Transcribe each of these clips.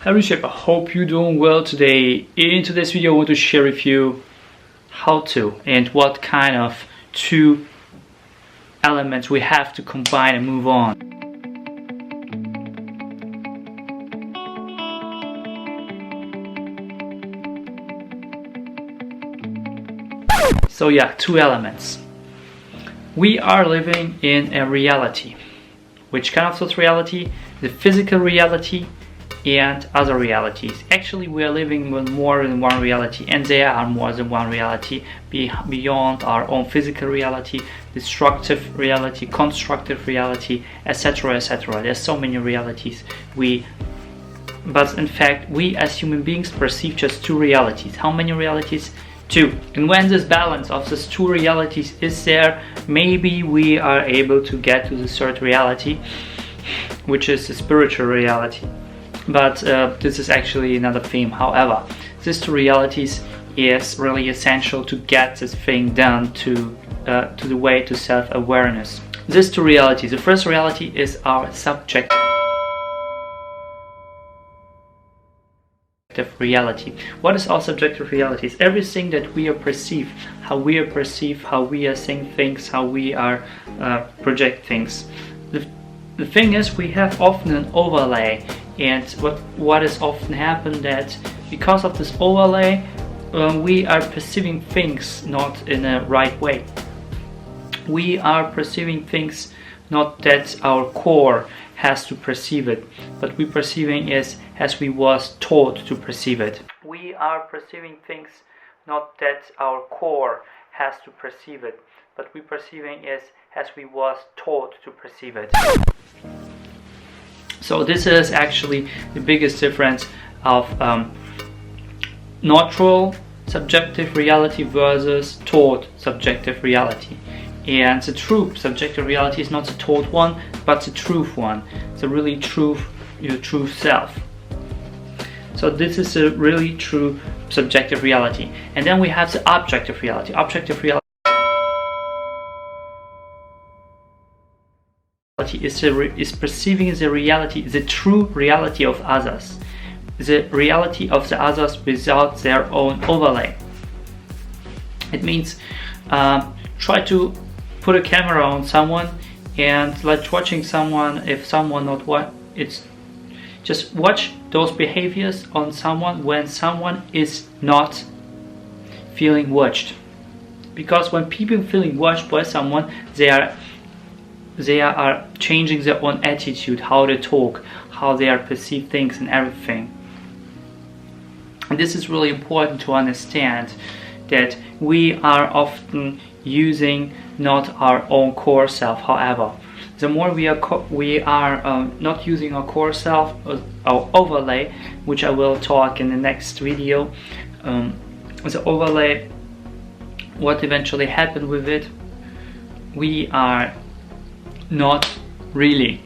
Hi Rishabh, I hope you're doing well today. In today's video I want to share with you how to and what kind of two elements we have to combine and move on. So yeah, two elements. We are living in a reality. Which kind of such reality? The physical reality and other realities. Actually, we are living with more than one reality, and there are more than one reality beyond our own physical reality, destructive reality, constructive reality, etc., etc. There's so many realities. But in fact, we as human beings perceive just two realities. How many realities? Two. And when this balance of these two realities is there, maybe we are able to get to the third reality, which is the spiritual reality. But this is actually another theme. However, these two realities is really essential to get this thing done to the way to self-awareness. These two realities. The first reality is our subjective reality. What is our subjective reality? It's everything that we are perceived, how we are seeing things, how we are project things. The thing is, we have often an overlay, and what is often happened that because of this overlay, we are perceiving things not in a right way. We are perceiving things not that our core has to perceive it, but we perceiving is as we was taught to perceive it. We are perceiving things not that our core has to perceive it, but we perceiving is as we was taught to perceive it. So this is actually the biggest difference of natural subjective reality versus taught subjective reality. And the true subjective reality is not the taught one, but the truth one. The really truth, your true self. So this is a really true subjective reality. And then we have the objective reality. Objective reality is perceiving the reality, the true reality of others. The reality of the others without their own overlay. It means try to put a camera on someone and like watching someone, if someone not what, it's just watch those behaviors on someone when someone is not feeling watched. Because when people feeling watched by someone, they are changing their own attitude, how they talk, how they are perceive things and everything. And this is really important to understand, that we are often using not our own core self. However, the more we are not using our core self, our overlay, which I will talk in the next video, the overlay, what eventually happened with it, we are not really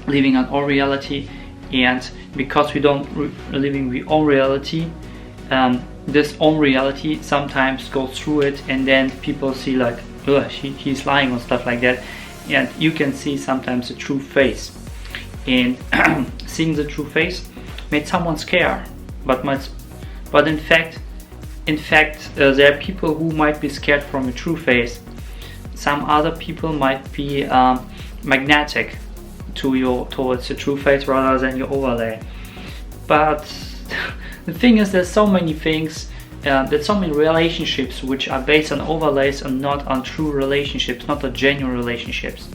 living on our reality, and because we don't living the own reality, this own reality sometimes goes through it, and then people see like, oh, he's lying or stuff like that, and you can see sometimes the true face, and seeing the true face made someone scared, but in fact there are people who might be scared from a true face. Some other people might be magnetic towards the true face rather than your overlay. But the thing is, there's so many things, there's so many relationships which are based on overlays and not on true relationships, not on genuine relationships.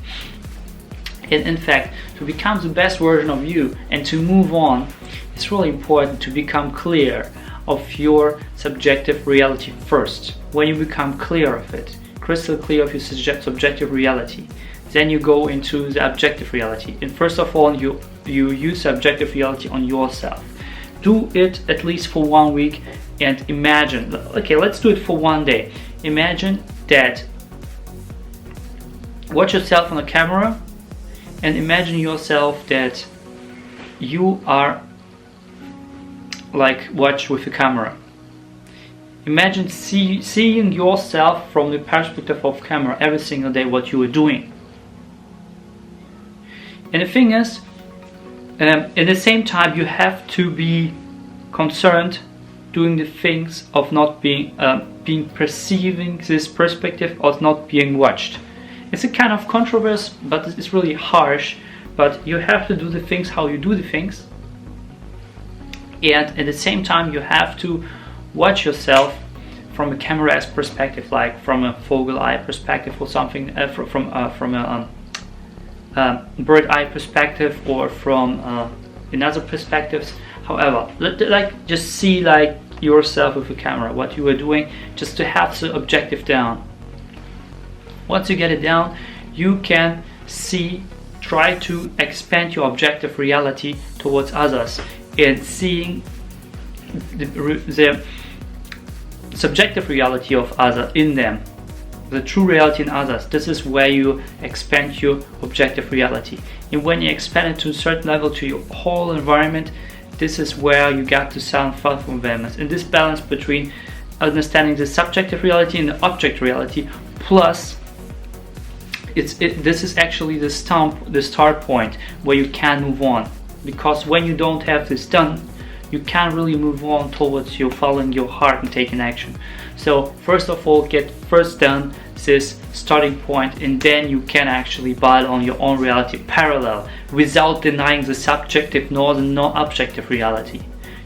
And in fact, to become the best version of you and to move on, it's really important to become clear of your subjective reality first. When you become clear of it, crystal clear of your subjective reality, then you go into the objective reality. And first of all, you use the objective reality on yourself. Do it at least for 1 week and imagine, okay, let's do it for 1 day. Imagine that, watch yourself on the camera and imagine yourself that you are like watched with the camera. Imagine seeing yourself from the perspective of camera every single day, what you are doing. And the thing is, At the same time, you have to be concerned doing the things of not being perceiving this perspective of not being watched. It's a kind of controversy, but it's really harsh. But you have to do the things how you do the things, and at the same time you have to watch yourself from a camera's perspective, like from a focal eye perspective or something, from a bird eye perspective, or from another perspectives. However, like just see like yourself with a camera, what you are doing, just to have the objective down. Once you get it down, you can try to expand your objective reality towards others, and seeing the subjective reality of others in them, the true reality in others. This is where you expand your objective reality. And when you expand it to a certain level to your whole environment, this is where you get to self-awareness. And this balance between understanding the subjective reality and the object reality, plus this is actually the start point where you can move on. Because when you don't have this done, you can't really move on towards you following your heart and taking action. So first of all, get first done this starting point, and then you can actually build on your own reality parallel, without denying the subjective nor the non-objective reality.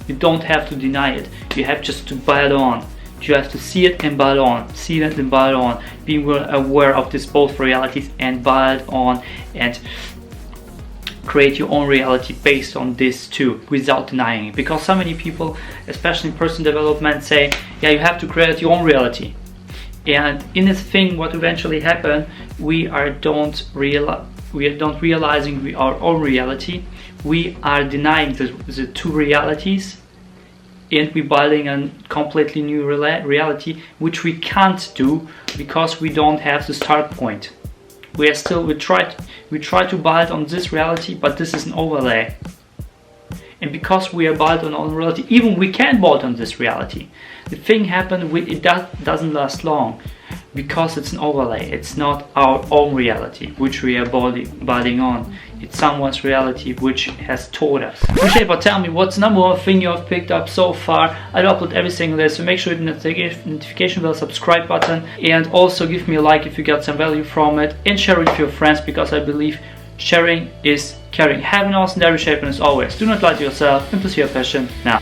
You don't have to deny it, you have just to build on. You have to see it and build on, see it and build on, being aware of these both realities and build on, and create your own reality based on this too, without denying it. Because so many people, especially in personal development, say, yeah, you have to create your own reality. And in this thing, what eventually happens, we don't realizing our own reality. We are denying the two realities, and we're building a completely new reality, which we can't do because we don't have the start point. We try to build on this reality, but this is an overlay. And because we are built on our reality, even we can build on this reality. The thing happens, it doesn't last long, because it's an overlay. It's not our own reality which we are building on. It's someone's reality which has taught us. Appreciate, but tell me, what's the number one thing you have picked up so far? I upload every single day, so make sure you hit the notification bell, subscribe button, and also give me a like if you got some value from it, and share it with your friends, because I believe sharing is caring. Have an awesome day, reshaping as always. Do not lie to yourself and pursue your passion now.